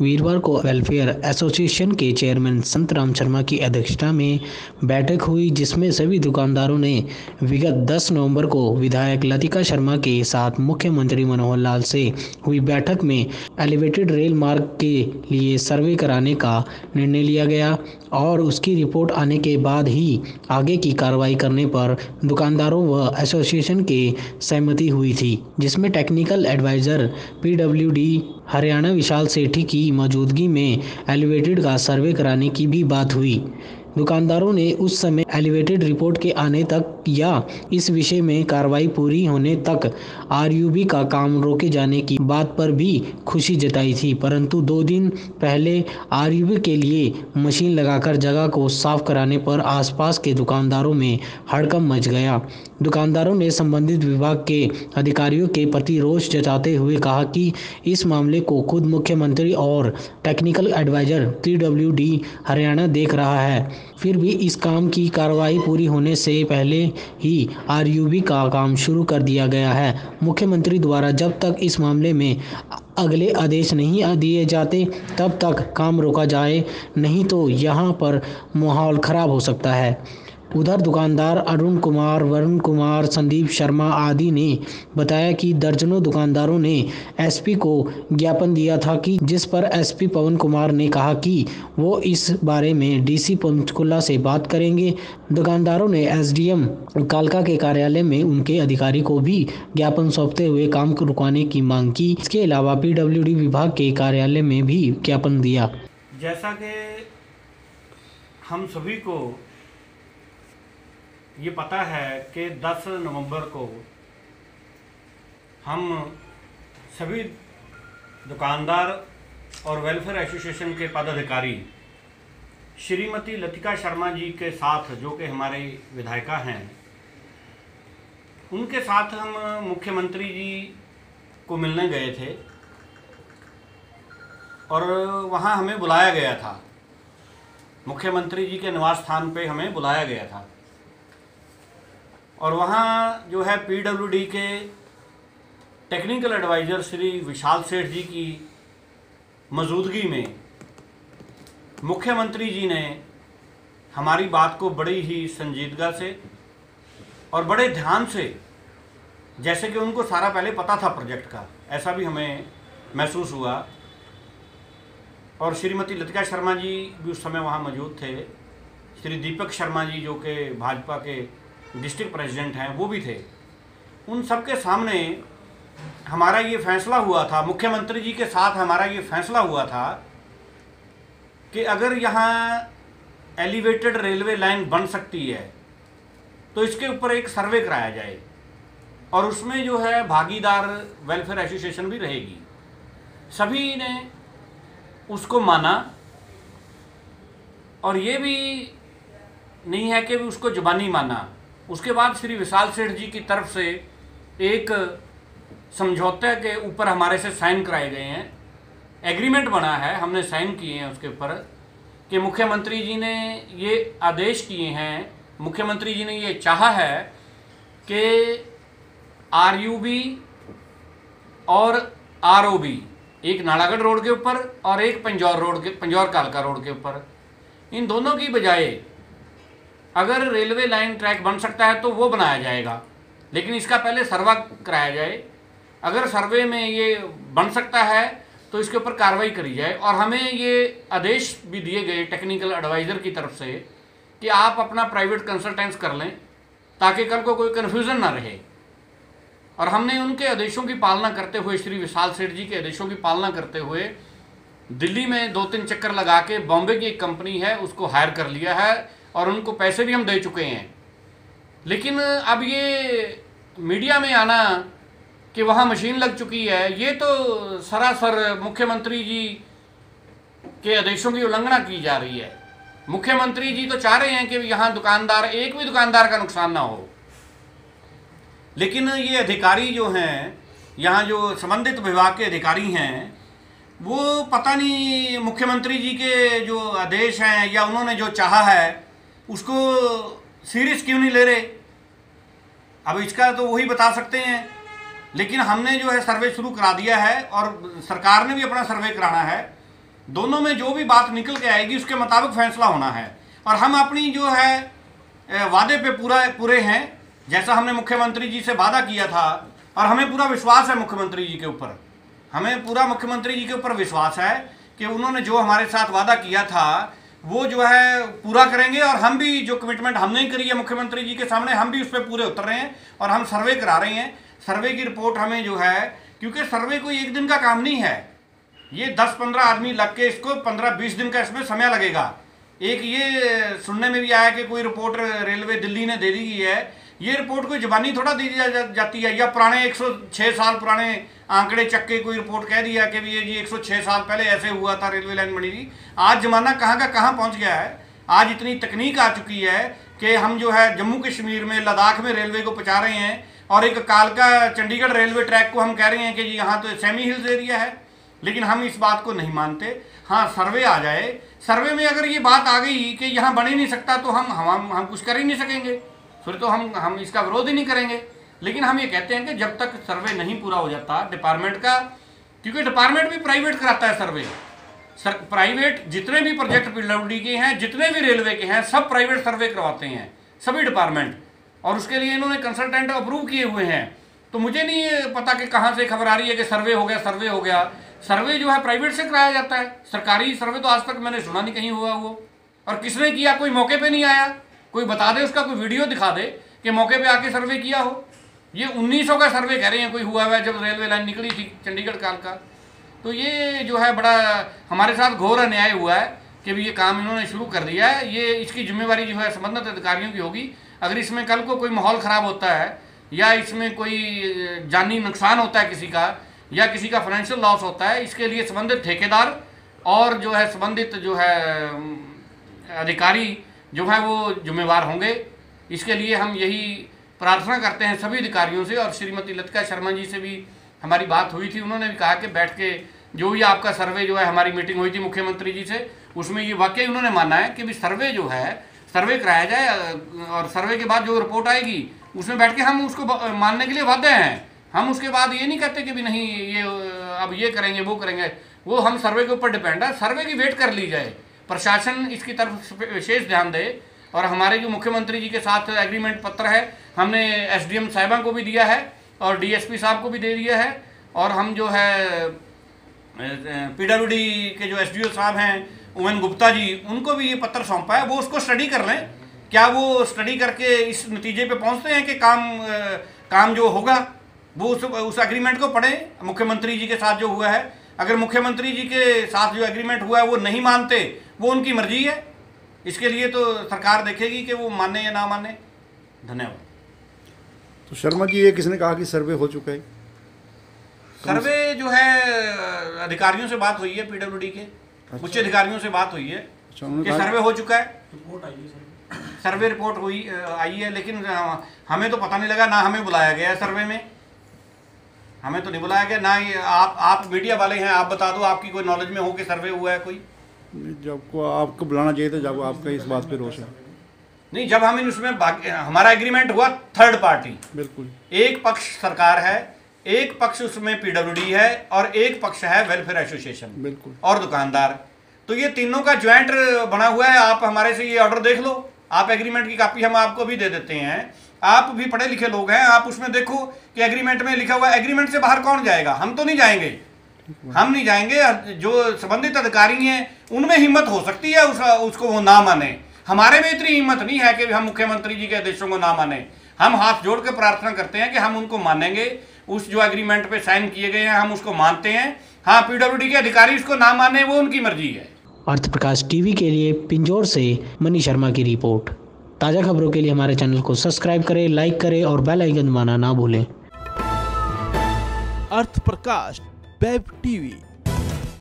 वीरवार को welfare association के चेयरमैन संत राम शर्मा की अध्यक्षता में बैठक हुई, जिसमें सभी दुकानदारों ने विगत 10 नवंबर को विधायक लतिका शर्मा के साथ मुख्यमंत्री मनोहर लाल से हुई बैठक में एलिवेटेड रेल मार्ग के लिए सर्वे कराने का निर्णय लिया गया और उसकी रिपोर्ट आने के बाद ही आगे की कार्रवाई करने पर दुकानदारों व एसोसिएशन के सहमति हुई थी, जिसमें टेक्निकल एडवाइजर पीडब्ल्यूडी हरियाणा विशाल सेठी की मौजूदगी में एलिवेटेड का सर्वे कराने की भी बात हुई। दुकानदारों ने उस समय एलिवेटेड रिपोर्ट के आने तक या इस विषय में कार्रवाई पूरी होने तक आरयूबी का काम रोके जाने की बात पर भी खुशी जताई थी, परंतु 2 दिन पहले आरयूबी के लिए मशीन लगाकर जगह को साफ कराने पर आसपास के दुकानदारों में हड़कंप मच गया। दुकानदारों ने संबंधित विभाग के अधिकारियों के प्रति रोष जताते हुए कहा कि इस मामले को खुद मुख्यमंत्री और टेक्निकल एडवाइजर पीडब्ल्यूडी हरियाणा देख रहा है, फिर भी इस काम की कार्रवाई पूरी होने से पहले ही आरयूबी का काम शुरू कर दिया गया है। मुख्यमंत्री द्वारा जब तक इस मामले में अगले आदेश नहीं दिए जाते तब तक काम रोका जाए, नहीं तो यहाँ पर माहौल खराब हो सकता है। उधर दुकानदार अरुण कुमार, वरुण कुमार, संदीप शर्मा आदि ने बताया कि दर्जनों दुकानदारों ने एसपी को ज्ञापन दिया था कि जिस पर एसपी पवन कुमार ने कहा कि वो इस बारे में डीसी पंचकुला से बात करेंगे। दुकानदारों ने एसडीएम कालका के कार्यालय में उनके अधिकारी को भी ज्ञापन सौंपते हुए काम को रुकवाने की मांग की। इसके अलावा पीडब्ल्यूडी विभाग के कार्यालय में भी ज्ञापन दिया। जैसा कि हम सभी को ये पता है कि 10 नवंबर को हम सभी दुकानदार और वेलफेयर एसोसिएशन के पदाधिकारी श्रीमती लतिका शर्मा जी के साथ, जो कि हमारे विधायिका हैं, उनके साथ हम मुख्यमंत्री जी को मिलने गए थे और वहाँ हमें बुलाया गया था। मुख्यमंत्री जी के निवास स्थान पे हमें बुलाया गया था और वहाँ जो है पीडब्ल्यूडी के टेक्निकल एडवाइज़र श्री विशाल सेठ जी की मौजूदगी में मुख्यमंत्री जी ने हमारी बात को बड़ी ही संजीदगी से और बड़े ध्यान से, जैसे कि उनको सारा पहले पता था प्रोजेक्ट का, ऐसा भी हमें महसूस हुआ। और श्रीमती लतिका शर्मा जी भी उस समय वहाँ मौजूद थे। श्री दीपक शर्मा जी, जो कि भाजपा के डिस्ट्रिक्ट प्रेसिडेंट हैं, वो भी थे। उन सबके सामने हमारा ये फैसला हुआ था, मुख्यमंत्री जी के साथ हमारा ये फैसला हुआ था कि अगर यहाँ एलिवेटेड रेलवे लाइन बन सकती है तो इसके ऊपर एक सर्वे कराया जाए और उसमें जो है भागीदार वेलफेयर एसोसिएशन भी रहेगी। सभी ने उसको माना और ये भी नहीं है कि उसको जुबानी माना। उसके बाद श्री विशाल सेठ जी की तरफ से एक समझौते के ऊपर हमारे से साइन कराए गए हैं, एग्रीमेंट बना है, हमने साइन किए हैं उसके ऊपर कि मुख्यमंत्री जी ने ये आदेश किए हैं, मुख्यमंत्री जी ने ये चाहा है कि आरयूबी और आरओबी, एक नालागढ़ रोड के ऊपर और एक पंजौर कालका रोड के ऊपर, इन दोनों की बजाय अगर रेलवे लाइन ट्रैक बन सकता है तो वो बनाया जाएगा, लेकिन इसका पहले सर्वे कराया जाए। अगर सर्वे में ये बन सकता है तो इसके ऊपर कार्रवाई करी जाए। और हमें ये आदेश भी दिए गए टेक्निकल एडवाइज़र की तरफ से कि आप अपना प्राइवेट कंसल्टेंस कर लें ताकि कल को कोई कन्फ्यूज़न ना रहे। और हमने उनके आदेशों की पालना करते हुए, श्री विशाल सेठ जी के आदेशों की पालना करते हुए दिल्ली में 2-3 चक्कर लगा के बॉम्बे की एक कंपनी है उसको हायर कर लिया है और उनको पैसे भी हम दे चुके हैं। लेकिन अब ये मीडिया में आना कि वहाँ मशीन लग चुकी है, ये तो सरासर मुख्यमंत्री जी के आदेशों की उल्लंघना की जा रही है। मुख्यमंत्री जी तो चाह रहे हैं कि यहाँ दुकानदार, एक भी दुकानदार का नुकसान ना हो, लेकिन ये अधिकारी जो हैं, यहाँ जो संबंधित विभाग के अधिकारी हैं, वो पता नहीं मुख्यमंत्री जी के जो आदेश हैं या उन्होंने जो चाहा है उसको सीरियस क्यों नहीं ले रहे। अब इसका तो वही बता सकते हैं। लेकिन हमने जो है सर्वे शुरू करा दिया है और सरकार ने भी अपना सर्वे कराना है दोनों में जो भी बात निकल के आएगी उसके मुताबिक फैसला होना है। और हम अपनी जो है वादे पे पूरे हैं, जैसा हमने मुख्यमंत्री जी से वादा किया था, और हमें पूरा विश्वास है मुख्यमंत्री जी के ऊपर। हमें पूरा मुख्यमंत्री जी के ऊपर विश्वास है कि उन्होंने जो हमारे साथ वादा किया था वो जो है पूरा करेंगे। और हम भी जो कमिटमेंट हमने करी है मुख्यमंत्री जी के सामने, हम भी उस पर पूरे उतर रहे हैं और हम सर्वे करा रहे हैं। सर्वे की रिपोर्ट हमें जो है, क्योंकि सर्वे कोई एक दिन का काम नहीं है, ये 10-15 आदमी लग के इसको 15-20 दिन का इसमें समय लगेगा। एक ये सुनने में भी आया कि कोई रिपोर्ट रेलवे दिल्ली ने दे दी गई है, ये रिपोर्ट कोई जुबानी थोड़ा दी जाती है, या पुराने 106 साल पुराने आंकड़े चक के कोई रिपोर्ट कह दिया कि ये जी 106 साल पहले ऐसे हुआ था, रेलवे लाइन बनी थी। आज जमाना कहाँ का कहाँ पहुँच गया है। आज इतनी तकनीक आ चुकी है कि हम जो है जम्मू कश्मीर में, लद्दाख में रेलवे को पहुँचा रहे हैं, और एक कालका चंडीगढ़ रेलवे ट्रैक को हम कह रहे हैं कि जी यहाँ तो सेमी हिल्स एरिया है, लेकिन हम इस बात को नहीं मानते। हाँ, सर्वे आ जाए, सर्वे में अगर ये बात आ गई कि यहाँ बन ही नहीं सकता तो हम कुछ कर ही नहीं सकेंगे, फिर तो हम इसका विरोध ही नहीं करेंगे। लेकिन हम ये कहते हैं कि जब तक सर्वे नहीं पूरा हो जाता डिपार्टमेंट का, क्योंकि डिपार्टमेंट भी प्राइवेट कराता है सर्वे, प्राइवेट जितने भी प्रोजेक्ट पीडब्ल्यूडी के हैं, जितने भी रेलवे के हैं, सब प्राइवेट सर्वे करवाते हैं सभी डिपार्टमेंट, और उसके लिए इन्होंने कंसल्टेंट अप्रूव किए हुए हैं। तो मुझे नहीं पता कि कहाँ से खबर आ रही है कि सर्वे हो गया, सर्वे हो गया। सर्वे जो है प्राइवेट से कराया जाता है, सरकारी सर्वे तो आज तक मैंने सुना नहीं कहीं हुआ वो। और किसने किया, कोई मौके पे नहीं आया, कोई बता दे, उसका कोई वीडियो दिखा दे कि मौके पे आके सर्वे किया हो। ये 1900 का सर्वे कह रहे हैं कोई हुआ हुआ है, जब रेलवे लाइन निकली थी चंडीगढ़ कालका। तो ये जो है बड़ा हमारे साथ घोर अन्याय हुआ है कि भी ये काम इन्होंने शुरू कर दिया है। ये इसकी जिम्मेवारी जो है संबंधित अधिकारियों की होगी। अगर इसमें कल को कोई माहौल ख़राब होता है, या इसमें कोई जानी नुकसान होता है किसी का, या किसी का फाइनेंशियल लॉस होता है, इसके लिए संबंधित ठेकेदार और जो है संबंधित जो है अधिकारी जो है वो जिम्मेवार होंगे। इसके लिए हम यही प्रार्थना करते हैं सभी अधिकारियों से। और श्रीमती लतिका शर्मा जी से भी हमारी बात हुई थी, उन्होंने भी कहा कि बैठ के जो भी आपका सर्वे जो है, हमारी मीटिंग हुई थी मुख्यमंत्री जी से, उसमें ये वाकई उन्होंने माना है कि भी सर्वे जो है सर्वे कराया जाए, और सर्वे के बाद जो रिपोर्ट आएगी उसमें बैठ के हम उसको मानने के लिए बाध्य हैं। हम उसके बाद ये नहीं कहते कि भी नहीं ये अब ये करेंगे वो करेंगे, वो हम सर्वे के ऊपर डिपेंड है। सर्वे की वेट कर ली जाए, प्रशासन इसकी तरफ विशेष ध्यान दे। और हमारे जो मुख्यमंत्री जी के साथ एग्रीमेंट पत्र है, हमने एसडीएम साहिबा को भी दिया है और डीएसपी साहब को भी दे दिया है, और हम जो है पीडब्ल्यूडी के जो एसडीओ साहब हैं ओवन गुप्ता जी, उनको भी ये पत्र सौंपा है। वो उसको स्टडी कर लें, क्या वो स्टडी करके इस नतीजे पे पहुंचते हैं कि काम जो होगा वो उस एग्रीमेंट को पढ़ें मुख्यमंत्री जी के साथ जो हुआ है। अगर मुख्यमंत्री जी के साथ जो एग्रीमेंट हुआ है वो नहीं मानते, वो उनकी मर्जी है, इसके लिए तो सरकार देखेगी कि वो माने या ना माने। धन्यवाद। तो शर्मा जी, ये किसने कहा कि सर्वे हो चुका है? सर्वे जो है अधिकारियों से बात हुई है, पीडब्ल्यूडी के उच्च अधिकारियों से बात हुई है कि सर्वे हो चुका है, सर्वे रिपोर्ट आई है। लेकिन हमें तो पता नहीं लगा, ना हमें बुलाया गया है सर्वे में, हमें तो नहीं बुलाया गया ना। ये आप मीडिया वाले हैं, आप बता दो आपकी कोई नॉलेज में हो कि सर्वे हुआ है कोई? जब आपको बुलाना चाहिए था, जब आपका इस बात पे रोष है। नहीं, जब हम उसमें हमारा एग्रीमेंट हुआ थर्ड पार्टी, बिल्कुल एक पक्ष सरकार है, एक पक्ष उसमें पीडब्ल्यूडी है, और एक पक्ष है वेलफेयर एसोसिएशन, बिल्कुल, और दुकानदार। तो ये तीनों का ज्वाइंट बना हुआ है। आप हमारे से ये ऑर्डर देख लो, आप एग्रीमेंट की कॉपी हम आपको भी दे देते हैं। आप भी पढ़े लिखे लोग हैं, आप उसमें देखो कि एग्रीमेंट में लिखा हुआ है। एग्रीमेंट से बाहर कौन जाएगा? हम तो नहीं जाएंगे, हम नहीं जाएंगे। जो संबंधित अधिकारी हैं उनमें हिम्मत हो सकती है उसको वो ना माने, हमारे में इतनी हिम्मत नहीं है कि हम मुख्यमंत्री जी के आदेशों को ना माने। हम हाथ जोड़ के प्रार्थना करते हैं कि हम उनको मानेंगे, उस जो एग्रीमेंट पे साइन किए गए हैं हम उसको मानते हैं। हाँ, पीडब्ल्यूडी के अधिकारी इसको ना माने वो उनकी मर्जी है। अर्थ प्रकाश टीवी के लिए पिंजौर से मनी शर्मा की रिपोर्ट। ताज़ा खबरों के लिए हमारे चैनल को सब्सक्राइब करें, लाइक करें और बेल आइकन दबाना ना भूलें। अर्थ प्रकाश वेब टीवी।